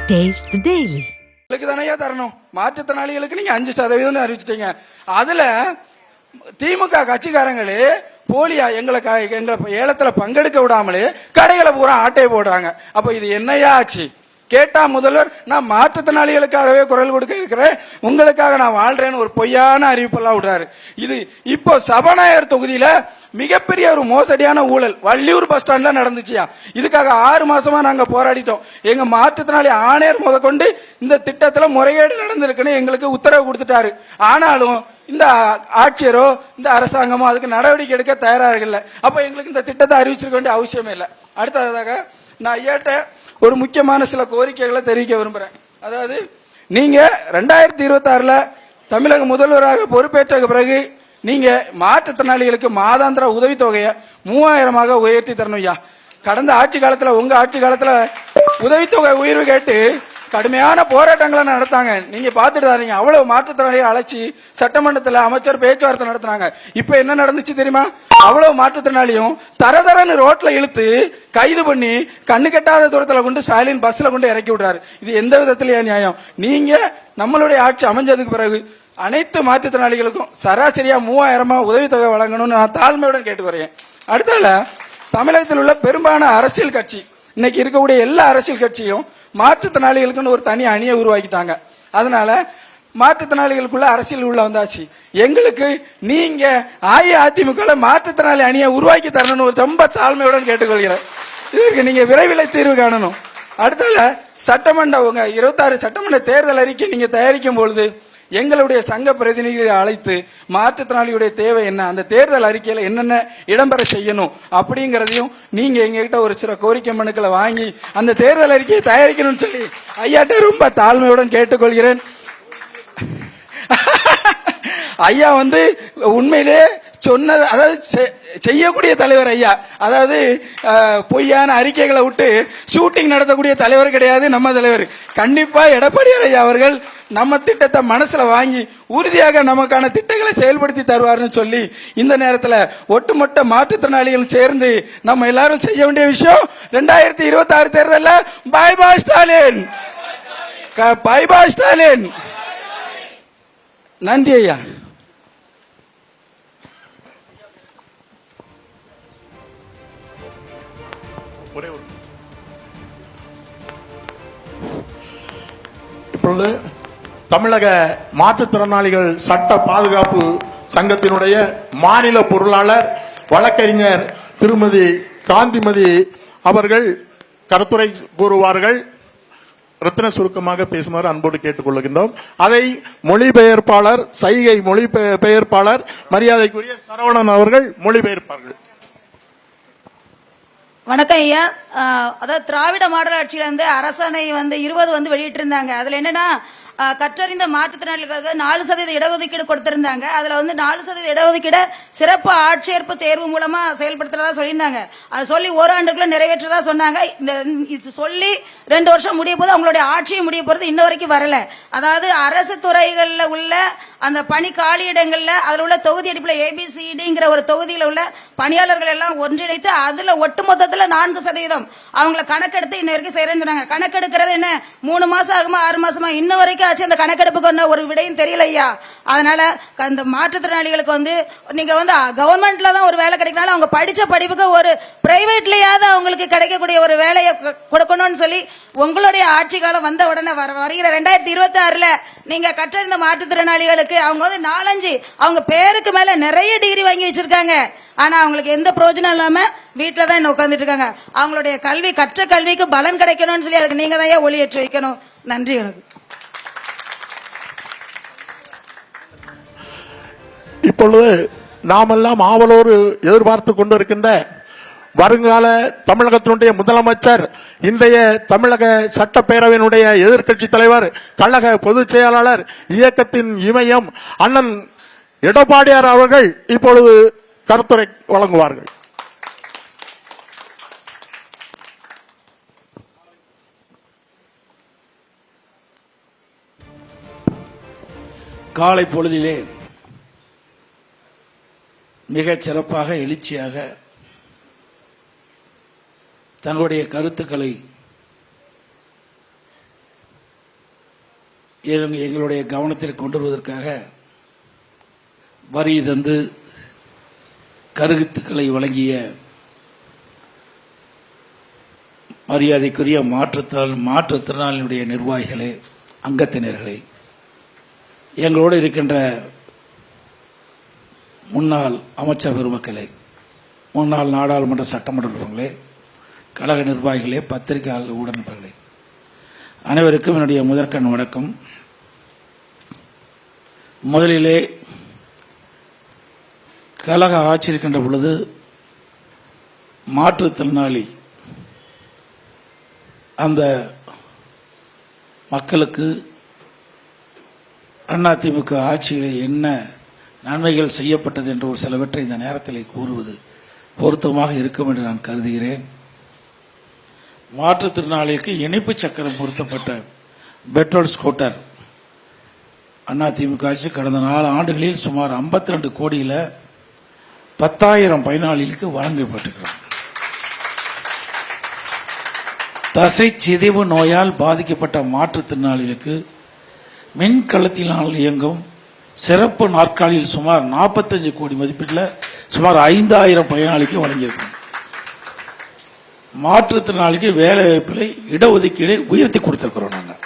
Taste the Daily. தானே தரணும். மாற்றுத்திறனாளிகளுக்கு நீங்க 5% அறிவிச்சிட்டீங்க. அதுல திமுக கட்சிக்காரங்களே போலியா எங்களை ஏலத்துல பங்கெடுக்க விடாமலே கடைகளை பூரா ஆட்டை போடுறாங்க. அப்ப இது என்னையா ஆச்சு? கேட்டா முதல்வர் நான் மாற்றுத்திறனாளிகளுக்காகவே குரல் கொடுக்க இருக்கிறேன், உங்களுக்காக நான் வாழ்றேன்னு ஒரு பொய்யான அறிவிப்பெல்லாம் விடுறாரு. இது இப்போ சபாநாயகர் தொகுதியில மிகப்பெரிய ஒரு மோசடியான ஊழல் வள்ளியூர் பஸ் ஸ்டாண்ட்ல நடந்துச்சியா. இதுக்காக 6 மாசமா நாங்க போராடிட்டோம். எங்க மாற்றுத்திறனாளி ஆணையர் முதற்கொண்டு இந்த திட்டத்துல முறைகேடு நடந்திருக்குன்னு எங்களுக்கு உத்தரவு கொடுத்துட்டாரு. ஆனாலும் இந்த ஆட்சியரோ இந்த அரசாங்கமோ அதுக்கு நடவடிக்கை எடுக்க தயாராக இல்லை. அப்ப எங்களுக்கு இந்த திட்டத்தை அறிவிச்சிருக்க வேண்டிய அவசியமே இல்லை. அடுத்ததாக நான் ஐயாட்ட ஒரு முக்கியமான சில கோரிக்கைகளை தெரிவிக்க விரும்புறேன். அதாவது நீங்க 2026 தமிழக முதல்வராக பொறுப்பேற்ற பிறகு நீங்க மாற்றுத்திறனாளிகளுக்கு மாதாந்திர உதவித்தொகையை 3000 உயர்த்தி தரணும் ஐயா. கடந்த ஆட்சி காலத்துல உங்க ஆட்சி காலத்துல உதவித்தொகை உயர்வு கேட்டு கடுமையான போராட்டங்களை நடத்தாங்க. நீங்க பாத்துட்டு தாரீங்க. அவ்வளவு மாற்றுத்திறனாளியை அழைச்சி சட்டமன்றத்தில் அமைச்சர் பேச்சுவார்த்தை நடத்தினாங்க. இப்ப என்ன நடந்துச்சு தெரியுமா? அவ்வளவு மாற்றுத்திறனாளியும் தரதரன்னு ரோட்ல இழுத்து கைது பண்ணி கண்ணு கெட்டாத தூரத்துல கொண்டு ஸ்டாலின் பஸ்ல கொண்டு இறக்கி விடுறாரு. இது எந்த விதத்திலேயே நியாயம்? நீங்க நம்மளுடைய ஆட்சி அமைஞ்சதுக்கு பிறகு அனைத்து மாற்றுத்திறனாளிகளுக்கும் சராசரியா 3000 உதவித்தொகை வழங்கணும்னு நான் தாழ்மையுடன் கேட்டுக்கிறேன். அடுத்தால தமிழகத்தில் உள்ள பெரும்பாலான அரசியல் கட்சி இன்னைக்கு இருக்கக்கூடிய எல்லா அரசியல் கட்சியும் மாற்றுத்திறனாளிகளுக்குன்னு ஒரு தனி அணியை உருவாக்கிட்டாங்க. அதனால மாற்றுத்திறனாளிகளுக்குள்ள அரசியல் உள்ள வந்தாச்சு. எங்களுக்கு நீங்க அஇஅதிமுக மாற்றுத்திறனாளி அணியை உருவாக்கி தரணும்னு ஒரு ரொம்ப தாழ்மையுடன் கேட்டுக்கொள்கிறேன். இதற்கு நீங்க விரைவில் தீர்வு காணணும். அடுத்தால சட்டமன்ற 26 சட்டமன்ற தேர்தல் அறிக்கை நீங்க தயாரிக்கும் பொழுது எங்களுடைய சங்க பிரதிநிதிகளை அழைத்து மாற்றுத்திறனாளியுடைய தேவை என்ன, அந்த தேர்தல் அறிக்கையில என்னென்ன இடம்பெற செய்யணும் அப்படிங்கறதையும் நீங்க எங்ககிட்ட ஒரு சில கோரிக்கை மனுக்களை வாங்கி அந்த தேர்தல் அறிக்கையை தயாரிக்கணும்னு சொல்லி ஐயாட்ட ரொம்ப தாழ்மையுடன் கேட்டுக்கொள்கிறேன். ஐயா உண்மையிலே சொன்னது, அதாவது செய்யக்கூடிய தலைவர் ஐயா. அதாவது பொய்யான அறிக்கைகளை விட்டு ஷூட்டிங் நடத்தக்கூடிய தலைவர் கிடையாது நம்ம தலைவர். கண்டிப்பா எடப்பாடியார் ஐயா அவர்கள் நம்ம திட்டத்தை மனசுல வாங்கி உறுதியாக நமக்கான திட்டங்களை செயல்படுத்தி தருவார்னு சொல்லி இந்த நேரத்தில் ஒட்டுமொத்த மாற்றுத்திறனாளிகள் சேர்ந்து நம்ம எல்லாரும் செய்ய வேண்டிய விஷயம் 2026 தேர்தலில் bye bye Stalin, bye bye Stalin. நன்றி ஐயா. இப்பொழுது தமிழக மாற்றுத்திறனாளிகள் சட்ட பாதுகாப்பு சங்கத்தினுடைய மாநில பொருளாளர் வழக்கறிஞர் திருமதி காந்திமதி அவர்கள் கருத்துரை கூறுவார்கள். ரத்தின சுருக்கமாக பேசுமாறு அன்போடு கேட்டுக் கொள்கின்றோம். அதை மொழிபெயர்ப்பாளர், சைகை மொழிபெயர்ப்பாளர் மரியாதைக்குரிய சரவணன் அவர்கள் மொழிபெயர்ப்பார்கள். வணக்கம் ஐயா. அதாவது திராவிட மாடல் ஆட்சியில இருந்து அரசாணை 20 வெளியிட்டு இருந்தாங்க. அதுல என்னன்னா கற்றறிந்த மாற்றுத்திறனாளிகளுக்கு 4% இடஒதுக்கீடு கொடுத்திருந்தாங்க. அதுல 4% இடஒதுக்கீடு சிறப்பு ஆட்சேர்ப்பு தேர்வு மூலமா செயல்படுத்துறதா சொல்லியிருந்தாங்க. அது சொல்லி ஓராண்டுக்குள்ள நிறைவேற்றதா சொன்னாங்க. இது சொல்லி 2 வருஷம் முடிய போது அவங்களுடைய ஆட்சியும் முடிய போறது இன்ன வரைக்கும் வரல. அதாவது அரசு துறைகள்ல உள்ள அந்த பணி காலியிடங்கள்ல அதுல உள்ள தொகுதி அடிப்பில் ABCDங்கிற ஒரு தொகுதியில உள்ள பணியாளர்கள் எல்லாம் ஒன்றிணைத்து அதுல ஒட்டுமொத்தத்துல 4% அவங்களை கணக்கெடுத்து இன்ன வரைக்கும் செய்யறேன்னு சொன்னாங்க. கணக்கெடுக்கிறது என்ன 3 மாசம் ஆகுமா 6 மாசமா இன்ன வரைக்கும் ஆச்சு. அந்த கணக்கெடுப்புக்கு ஒரு விடையும் தெரியல ஐயா. அதனால அந்த மாற்றுத்திறனாளிகளுக்கு நீங்க கவர்மெண்ட்ல தான் ஒரு வேலை கிடைக்கனால அவங்க படிச்ச படிப்புக்கு ஒரு பிரைவேட்லயாவது அவங்களுக்கு கிடைக்கக்கூடிய ஒரு வேலையை கொடுக்கணும்னு சொல்லி உங்களுடைய ஆட்சி காலம் வந்த உடனே வருகிற 2026 நீங்க கற்றறிந்த மாற்றுத்திறனாளிகளுக்கு அவங்க 4-5 அவங்க பேருக்கு மேல நிறைய டிகிரி வாங்கி வச்சிருக்காங்க. ஆனா அவங்களுக்கு எந்த பிரயோஜனம் இல்லாம வீட்டுல தான் உட்கார்ந்துட்டு இருக்காங்க. அவங்களுடைய கல்வி கற்ற கல்விக்கு பலன் கிடைக்கணும்னு சொல்லி அதுக்கு நீங்க தான் ஒளியேற்றி வைக்கணும். நன்றி. எனக்கு இப்பொழுது நாமெல்லாம் ஆவலோடு எதிர்பார்த்து கொண்டிருக்கின்ற வருங்கால தமிழகத்தினுடைய முதலமைச்சர், இன்றைய தமிழக சட்டப்பேரவையினுடைய எதிர்க்கட்சி தலைவர், கழக பொதுச் செயலாளர், இயக்கத்தின் இமயம் அண்ணன் எடப்பாடியார் அவர்கள் இப்பொழுது கருத்துரை வழங்குவார்கள். காலை பொழுதிலே மிகச் சிறப்பாக எழுச்சியாக தங்களுடைய கருத்துக்களை எங்களுடைய கவனத்தில் கொண்டு வருவதற்காக வரி தந்து கருத்துக்களை வழங்கிய மரியாதைக்குரிய மாற்றுத்திறனாளிகளுடைய நிர்வாகிகளே, அங்கத்தினர்களே, எங்களோடு இருக்கின்ற முன்னாள் அமைச்சர் பெருமக்களே, முன்னாள் நாடாளுமன்ற சட்டமன்ற உறுப்பினர்களே, கழக நிர்வாகிகளே, பத்திரிகையாளர் உடன்பர்களே, அனைவருக்கும் என்னுடைய முதற்கண் வணக்கம். முதலிலே கழக ஆட்சி இருக்கின்ற பொழுது மாற்றுத்திறனாளி அந்த மக்களுக்கு அதிமுக ஆட்சியிலே என்ன நன்மைகள் செய்யப்பட்டது என்று ஒரு சிலவற்றை இந்த நேரத்தில் கூறுவது பொருத்தமாக இருக்கும் என்று நான் கருதுகிறேன். மாற்றுத்திறனாளிக்கு இணைப்பு சக்கரம் பொருத்தப்பட்ட பெட்ரோல் ஸ்கூட்டர் அதிமுக ஆட்சி கடந்த 4 ஆண்டுகளில் சுமார் 52 கோடியில் 10,000 பயனாளிகளுக்கு வழங்கப்பட்டிருக்கிறது. தசை சிதைவு நோயால் பாதிக்கப்பட்ட மாற்றுத்திறனாளிகளுக்கு மின்கலத்தினால் இயங்கும் சிறப்பு நாற்காலியில் சுமார் 45 கோடி மதிப்பீட்டில் சுமார் 5,000 பயனாளிக்கு வழங்கியிருக்கிறோம். மாற்றுத்திறனாளிக்கு வேலை வாய்ப்பில் இடஒதுக்கீடை உயர்த்தி கொடுத்திருக்கிறோம். நாங்கள்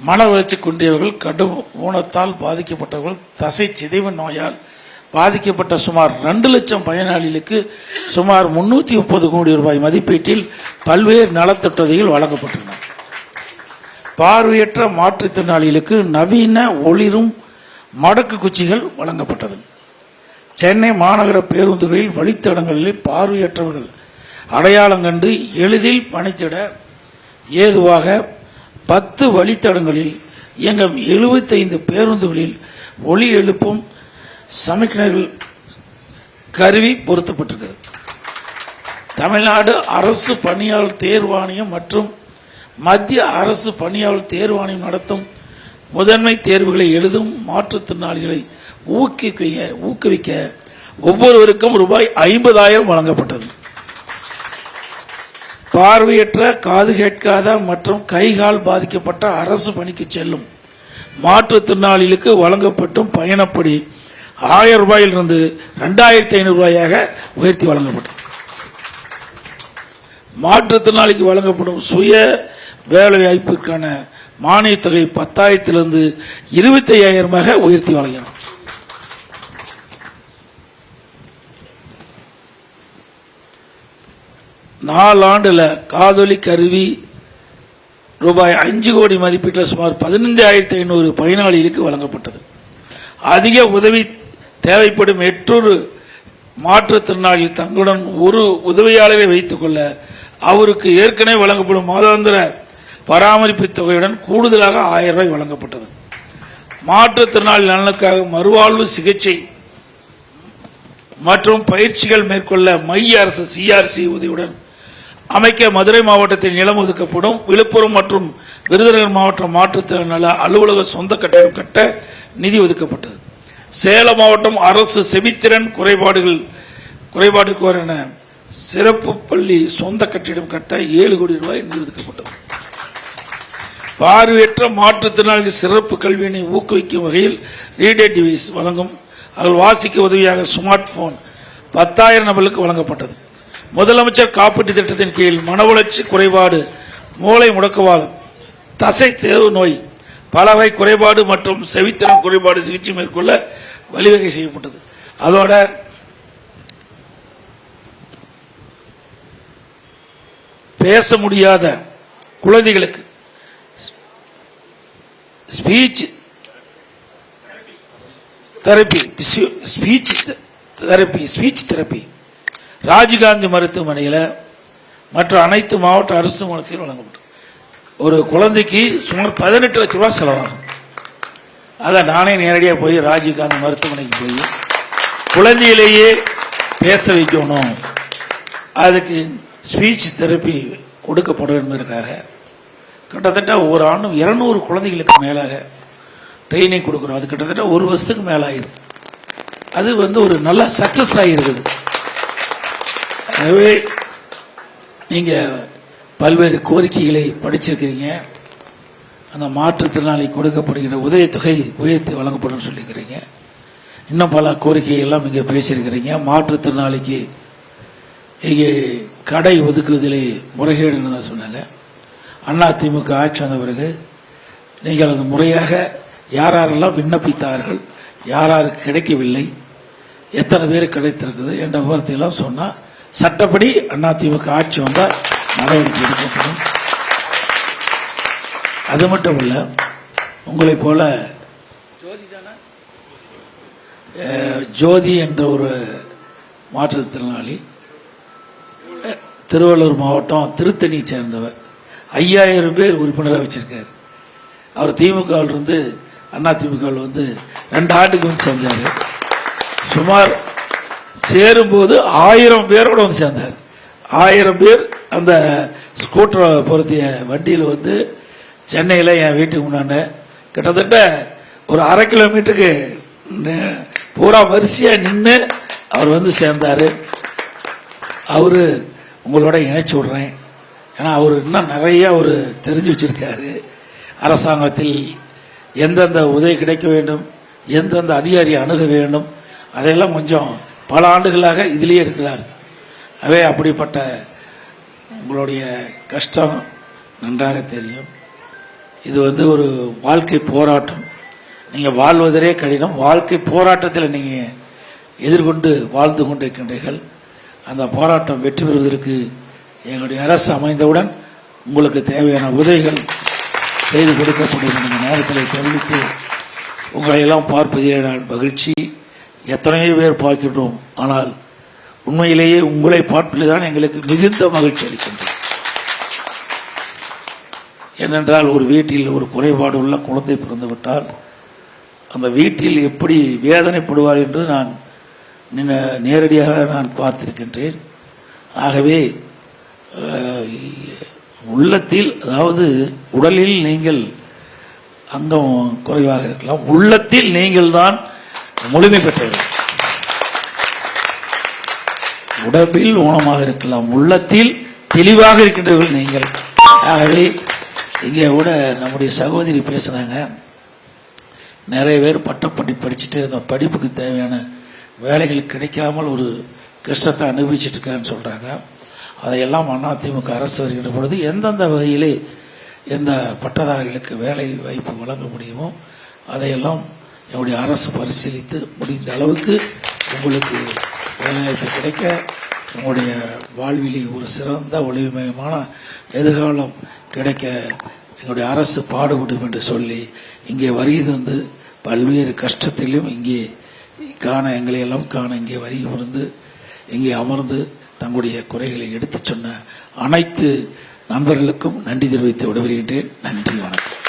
மன வளர்ச்சி குன்றியவர்கள், கடும் ஊனத்தால் பாதிக்கப்பட்டவர்கள், தசை சிதைவு நோயால் பாதிக்கப்பட்ட சுமார் 2 லட்சம் பயனாளிகளுக்கு சுமார் 330 கோடி ரூபாய் மதிப்பீட்டில் பல்வேறு நலத்திட்டங்கள் வழங்கப்பட்டுள்ளன. பார்வையற்ற மாற்றுத்திறனாளிகளுக்கு நவீன ஒளிரும் மடக்கு குச்சிகள் வழங்கப்பட்டது. சென்னை மாநகர பேருந்துகளில் வழித்தடங்களில் பார்வையற்றவர்கள் அடையாளம் கண்டு எளிதில் பணித்திட ஏதுவாக 10 வழித்தடங்களில் இயங்கும் 75 பேருந்துகளில் ஒளி எழுப்பும் சமிக்ஞைகள் கருவி பொருத்தப்பட்டிருக்கிறது. தமிழ்நாடு அரசு பணியாளர் தேர்வாணையம் மற்றும் மத்திய அரசு பணியாளர் தேர்வாணையம் நடத்தும் முதன்மை தேர்வுகளை எழுதும் மாற்றுத்திறனாளிகளை ஊக்குவிக்க ஒவ்வொருவருக்கும் ரூபாய் 50,000 வழங்கப்பட்டது. பார்வையற்ற, காது கேட்காத மற்றும் கைகால் பாதிக்கப்பட்ட அரசு பணிக்கு செல்லும் மாற்றுத்திறனாளிகளுக்கு வழங்கப்பட்டும் பயணப்படி 1000 ரூபாயிலிருந்து 2,500 ரூபாயாக உயர்த்தி வழங்கப்பட்டது. மாற்றுத்திறனாளிக்கு வழங்கப்படும் சுய வேலை வாய்ப்பிற்கான மானிய தொகை 10,000 25,000 உயர்த்தி வழங்கினோம். நாலாண்டுல காதொலி கருவி ரூபாய் 5 கோடி மதிப்பீட்டில் சுமார் 15,500 பயனாளிகளுக்கு வழங்கப்பட்டது. அதிக உதவி தேவைப்படும் 8 மாற்றுத்திறனாளிகள் தங்களுடன் ஒரு உதவியாளரை வைத்துக் கொள்ள அவருக்கு ஏற்கனவே வழங்கப்படும் மாதாந்திர பராமரிப்பு தொகையுடன் கூடுதலாக 1000 ரூபாய் வழங்கப்பட்டது. மாற்றுத்திறனாளி நலனுக்காக மறுவாழ்வு சிகிச்சை மற்றும் பயிற்சிகள் மேற்கொள்ள மைய அரசு சிஆர்சி உதவியுடன் அமைக்க மதுரை மாவட்டத்தில் நிலம் ஒதுக்கப்படும். விழுப்புரம் மற்றும் விருதுநகர் மாவட்ட மாற்றுத்திறன் நல அலுவலக சொந்த கட்டிடம் கட்ட நிதி ஒதுக்கப்பட்டது. சேலம் மாவட்டம் அரசு செவித்திறன் குறைபாடுக்கு என சிறப்பு பள்ளி சொந்த கட்டிடம் கட்ட 7 கோடி ரூபாய் நிதி ஒதுக்கப்பட்டது. பார்வையற்ற மாற்றுத்திறனாளிகள் சிறப்பு கல்வியினை ஊக்குவிக்கும் வகையில் ரீடர் டிவைஸ் வழங்கும் அவர்கள் வாசிக்க உதவியாக ஸ்மார்ட் போன் 10,000 நபர்களுக்கு வழங்கப்பட்டது. முதலமைச்சர் காப்பீட்டு திட்டத்தின் கீழ் மன வளர்ச்சி குறைபாடு, மூளை முடக்குவாதம், தசை தேர்வு நோய், பலவகை குறைபாடு மற்றும் செவித்திறன் குறைபாடு சிகிச்சை மேற்கொள்ள வழிவகை செய்யப்பட்டது. அதோட பேச முடியாத குழந்தைகளுக்கு ஸ்பீச் தெரப்பி ராஜீவ்காந்தி மருத்துவமனையில் மற்ற அனைத்து மாவட்ட அரசு மருத்துவமனையில் வழங்கப்பட்டது. ஒரு குழந்தைக்கு சுமார் 18 லட்சம் ரூபாய் செலவாகும். அதை நானே நேரடியாக போய் ராஜீவ்காந்தி மருத்துவமனைக்கு போய் குழந்தையிலேயே பேச வைக்கணும், அதுக்கு ஸ்பீச் தெரப்பி கொடுக்கப்படும் என்பதற்காக கிட்டத்தட்ட ஒரு ஆண்டும் 200 குழந்தைகளுக்கு மேலாக ட்ரைனிங் கொடுக்குறோம். அது கிட்டத்தட்ட 1 வருஷத்துக்கு மேலே ஆயிருக்கு. அது ஒரு நல்ல சக்சஸ் ஆகிருக்குது. எனவே நீங்கள் பல்வேறு கோரிக்கைகளை படிச்சிருக்கிறீங்க. அந்த மாற்றுத்திறனாளி கொடுக்கப்படுகின்ற உதவித்தொகை உயர்த்தி வழங்கப்படும் சொல்லிக்கிறீங்க. இன்னும் பல கோரிக்கைகள்லாம் இங்கே பேசியிருக்கிறீங்க. மாற்றுத்திறனாளிக்கு இங்கே கடை ஒதுக்குவதிலே முறைகேடுன்னு தான் சொன்னாங்க. அதிமுக ஆட்சி வந்த பிறகு நீங்கள் அது முறையாக யாரெல்லாம் விண்ணப்பித்தார்கள், யாருக்கு கிடைக்கவில்லை, எத்தனை பேர் கிடைத்திருக்குது என்ற விவரத்தையெல்லாம் சொன்னால் சட்டப்படி அதிமுக ஆட்சி வந்தால் நடவடிக்கை எடுக்கப்படும். அது மட்டும் இல்ல, உங்களை போல ஜோதி என்ற ஒரு மாற்றுத்திறனாளி திருவள்ளூர் மாவட்டம் திருத்தணியை சேர்ந்தவர் 5000 பேர் உறுப்பினராக வச்சிருக்காரு. அவர் திமுகவிலிருந்து அதிமுக வந்து 2 ஆண்டுக்கு வந்து சேர்ந்தார். சுமார் சேரும்போது 1000 பேரோட வந்து சேர்ந்தார். 1000 பேர் அந்த ஸ்கூட்டரை பொருத்திய வண்டியில் வந்து சென்னையில் என் வீட்டுக்கு முன்னாண்ட கிட்டத்தட்ட ஒரு 1/2 கிலோமீட்டருக்கு பூரா வரிசையாக நின்று அவர் வந்து சேர்ந்தார். அவரு உங்களோட இணைச்சி விடுறேன். ஏன்னா அவர் இன்னும் நிறைய ஒரு தெரிஞ்சு வச்சிருக்காரு. அரசாங்கத்தில் எந்தெந்த உதவி கிடைக்க வேண்டும், எந்தெந்த அதிகாரியை அணுக வேண்டும், அதையெல்லாம் கொஞ்சம் பல ஆண்டுகளாக இதிலேயே இருக்கிறார். அவே அப்படிப்பட்ட உங்களுடைய கஷ்டம் நன்றாக தெரியும். இது வந்து ஒரு வாழ்க்கை போராட்டம். நீங்கள் வாழ்வதே கடினம். வாழ்க்கை போராட்டத்தில் நீங்கள் எதிர்கொண்டு வாழ்ந்து கொண்டிருக்கின்றீர்கள். அந்த போராட்டம் வெற்றி பெறுவதற்கு எங்களுடைய அரசு அமைந்தவுடன் உங்களுக்கு தேவையான உதவிகள் செய்து கொடுக்கப்படும் இந்த நேரத்தில் தெரிவித்து உங்களை எல்லாம் பார்ப்பதிலே நான் மகிழ்ச்சி. எத்தனையோ பேர் பார்க்கின்றோம், ஆனால் உண்மையிலேயே உங்களை பார்ப்பதில் தான் எங்களுக்கு மிகுந்த மகிழ்ச்சி அளிக்கின்றது. ஏனென்றால் ஒரு வீட்டில் ஒரு குறைபாடு உள்ள குழந்தை பிறந்துவிட்டால் அந்த வீட்டில் எப்படி வேதனைப்படுவார் என்று நான் நேரடியாக நான் பார்த்திருக்கின்றேன். ஆகவே உள்ளத்தில், அதாவது உடலில் நீங்கள் அங்கம் குறைவாக இருக்கலாம், உள்ளத்தில் நீங்கள் தான் முழுமை பெற்றவர்கள். உடம்பில் ஊனமாக இருக்கலாம், உள்ளத்தில் தெளிவாக இருக்கின்றவர்கள் நீங்கள். ஆகவே இங்கே கூட நம்முடைய சகோதரி பேசுனாங்க, நிறைய பேர் பட்டப்படி படிச்சுட்டு அந்த படிப்புக்கு தேவையான வேலைகள் கிடைக்காமல் ஒரு கஷ்டத்தை அனுபவிச்சுட்டு இருக்கான்னு சொல்றாங்க. அதையெல்லாம் அதிமுக அரசு வருகின்ற பொழுது எந்தெந்த வகையிலே எந்த பட்டதாரிகளுக்கு வேலை வாய்ப்பு வழங்க முடியுமோ அதையெல்லாம் என்னுடைய அரசு பரிசீலித்து முடிந்த அளவுக்கு உங்களுக்கு வேலைவாய்ப்பு கிடைக்க, உங்களுடைய வாழ்விலே ஒரு சிறந்த ஒளிமயமான எதிர்காலம் கிடைக்க எங்களுடைய அரசு பாடுபடும் என்று சொல்லி இங்கே வருகை தந்து பல்வேறு கஷ்டத்திலும் இங்கே எங்களை எல்லாம் காண இங்கே வருகை புரிந்து இங்கே அமர்ந்து தங்களுடைய குறைகளை எடுத்துச் சொன்ன அனைத்து நண்பர்களுக்கும் நன்றி தெரிவித்து விடைபெறுகின்றேன். நன்றி, வணக்கம்.